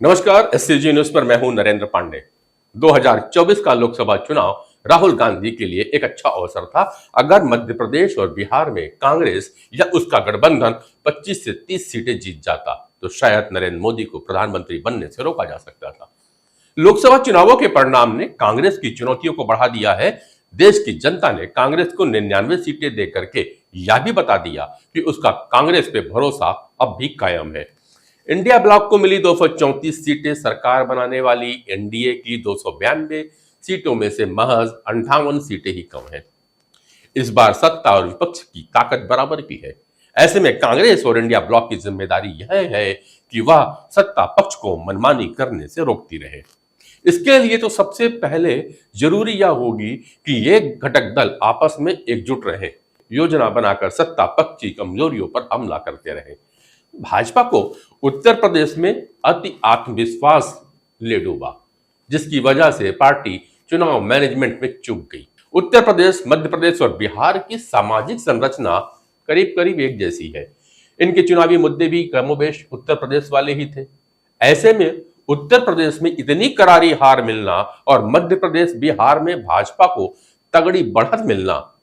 नमस्कार, SCG news पर मैं हूं नरेंद्र पांडे। 2024 का लोकसभा चुनाव राहुल गांधी के लिए एक अच्छा अवसर था। अगर मध्य प्रदेश और बिहार में कांग्रेस या उसका गठबंधन 25 से 30 सीटें जीत जाता तो शायद नरेंद्र मोदी को प्रधानमंत्री बनने से रोका जा सकता था। लोकसभा चुनावों के परिणाम ने कांग्रेस की चुनौतियों को बढ़ा दिया है। देश की जनता ने कांग्रेस को 99 सीटें दे करके यह भी बता दिया कि उसका कांग्रेस पे भरोसा अब भी कायम है। इंडिया ब्लॉक को मिली 234 सीटें सरकार बनाने वाली एनडीए की 292 सीटों में से महज 58 सीटें ही कम हैं। इस बार सत्ता और विपक्ष की ताकत बराबर की है। ऐसे में कांग्रेस और इंडिया ब्लॉक की जिम्मेदारी यह है कि वह सत्ता पक्ष को मनमानी करने से रोकती रहे। इसके लिए तो सबसे पहले जरूरी यह होगी कि ये घटक दल आपस में एकजुट रहे, योजना बनाकर सत्ता पक्ष की कमजोरियों पर हमला करते रहे। भाजपा को उत्तर प्रदेश में अति आत्मविश्वास ले डूबा, जिसकी वजह से पार्टी चुनाव मैनेजमेंट में चूक गई। उत्तर प्रदेश, मध्य प्रदेश और बिहार की सामाजिक संरचना करीब करीब एक जैसी है। इनके चुनावी मुद्दे भी कमोबेश उत्तर प्रदेश वाले ही थे। ऐसे में उत्तर प्रदेश में इतनी करारी हार मिलना और मध्य प्रदेश बिहार में भाजपा को तगड़ी बढ़त मिलना,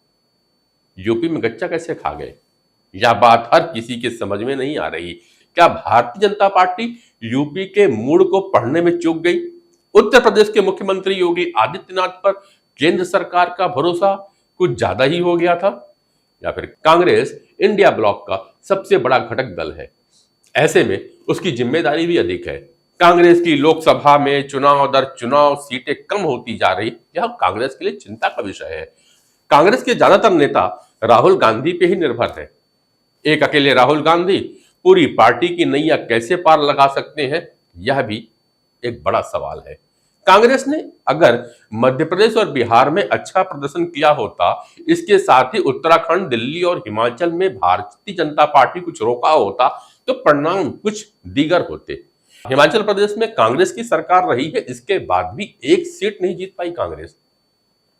यूपी में गच्चा कैसे खा गए, यह बात हर किसी के समझ में नहीं आ रही। क्या भारतीय जनता पार्टी यूपी के मूड को पढ़ने में चूक गई? उत्तर प्रदेश के मुख्यमंत्री योगी आदित्यनाथ पर केंद्र सरकार का भरोसा कुछ ज्यादा ही हो गया था? या फिर कांग्रेस इंडिया ब्लॉक का सबसे बड़ा घटक दल है, ऐसे में उसकी जिम्मेदारी भी अधिक है। कांग्रेस की लोकसभा में चुनाव दर चुनाव सीटें कम होती जा रही, यह कांग्रेस के लिए चिंता का विषय है। कांग्रेस के ज्यादातर नेता राहुल गांधी पे ही निर्भर है। एक अकेले राहुल गांधी पूरी पार्टी की नैया कैसे पार लगा सकते हैं, यह भी एक बड़ा सवाल है। कांग्रेस ने अगर मध्य प्रदेश और बिहार में अच्छा प्रदर्शन किया होता, इसके साथ ही उत्तराखंड, दिल्ली और हिमाचल में भारतीय जनता पार्टी कुछ रोका होता, तो परिणाम कुछ दीगर होते। हिमाचल प्रदेश में कांग्रेस की सरकार रही है, इसके बाद भी एक सीट नहीं जीत पाई कांग्रेस।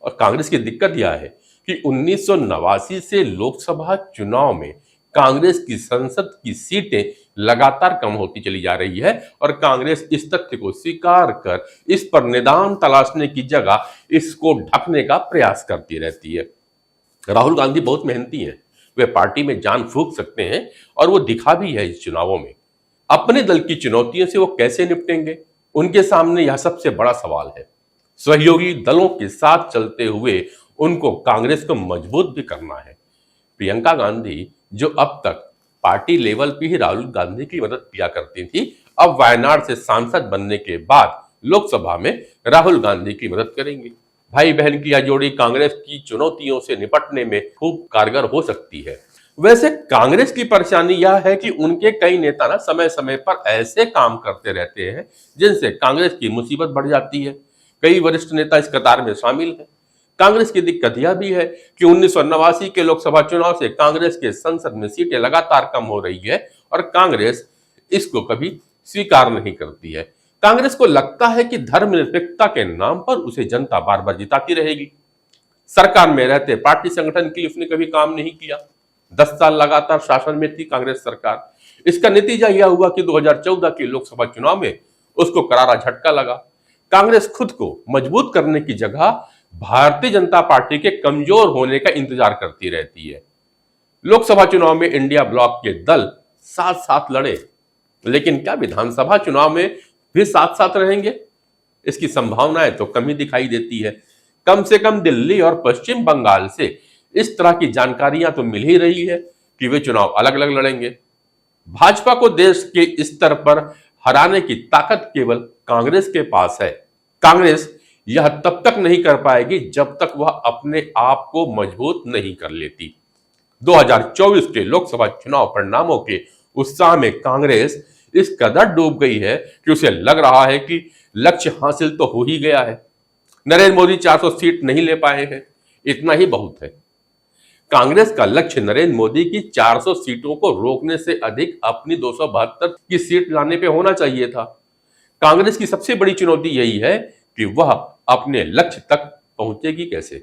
और कांग्रेस की दिक्कत यह है कि 1989 से लोकसभा चुनाव में कांग्रेस की संसद की सीटें लगातार कम होती चली जा रही है और कांग्रेस इस तथ्य को स्वीकार कर इस पर निदान तलाशने की जगह इसको ढकने का प्रयास करती रहती है। राहुल गांधी बहुत मेहनती हैं, वे पार्टी में जान फूंक सकते हैं और वो दिखा भी है इस चुनावों में। अपने दल की चुनौतियों से वो कैसे निपटेंगे, उनके सामने यह सबसे बड़ा सवाल है। सहयोगी दलों के साथ चलते हुए उनको कांग्रेस को मजबूत भी करना है। प्रियंका गांधी, जो अब तक पार्टी लेवल पे ही राहुल गांधी की मदद किया करती थी, अब वायनाड से सांसद बनने के बाद लोकसभा में राहुल गांधी की मदद करेंगी। भाई बहन की यह जोड़ी कांग्रेस की चुनौतियों से निपटने में खूब कारगर हो सकती है। वैसे कांग्रेस की परेशानी यह है कि उनके कई नेता ना समय समय पर ऐसे काम करते रहते हैं जिनसे कांग्रेस की मुसीबत बढ़ जाती है। कई वरिष्ठ नेता इस कतार में शामिल हैं। कांग्रेस की दिक्कत यह भी है कि 1989 के लोकसभा चुनाव से कांग्रेस के संसद में सीटें लगातार कम हो रही है और कांग्रेस इसको कभी स्वीकार नहीं करती है। कांग्रेस को लगता है कि धर्मनिरपेक्षता के नाम पर उसे जनता बार बार जिताती रहेगी। सरकार में रहते पार्टी संगठन के लिए उसने कभी काम नहीं किया। 10 साल लगातार शासन में थी कांग्रेस सरकार। इसका नतीजा यह हुआ कि 2014 के लोकसभा चुनाव में उसको करारा झटका लगा। कांग्रेस खुद को मजबूत करने की जगह भारतीय जनता पार्टी के कमजोर होने का इंतजार करती रहती है। लोकसभा चुनाव में इंडिया ब्लॉक के दल साथ साथ लड़े, लेकिन क्या विधानसभा चुनाव में भी साथ साथ रहेंगे? इसकी संभावनाएं तो कम ही दिखाई देती है। कम से कम दिल्ली और पश्चिम बंगाल से इस तरह की जानकारियां तो मिल ही रही है कि वे चुनाव अलग अलग लड़ेंगे। भाजपा को देश के स्तर पर हराने की ताकत केवल कांग्रेस के पास है। कांग्रेस यह तब तक नहीं कर पाएगी जब तक वह अपने आप को मजबूत नहीं कर लेती। 2024 के लोकसभा चुनाव परिणामों के उत्साह में कांग्रेस इस कदर डूब गई है कि उसे लग रहा है कि लक्ष्य हासिल तो हो ही गया है। नरेंद्र मोदी 400 सीट नहीं ले पाए हैं, इतना ही बहुत है। कांग्रेस का लक्ष्य नरेंद्र मोदी की 400 सीटों को रोकने से अधिक अपनी 272 की सीट लाने पे होना चाहिए था। कांग्रेस की सबसे बड़ी चुनौती यही है कि वह अपने लक्ष्य तक पहुंचेगी कैसे।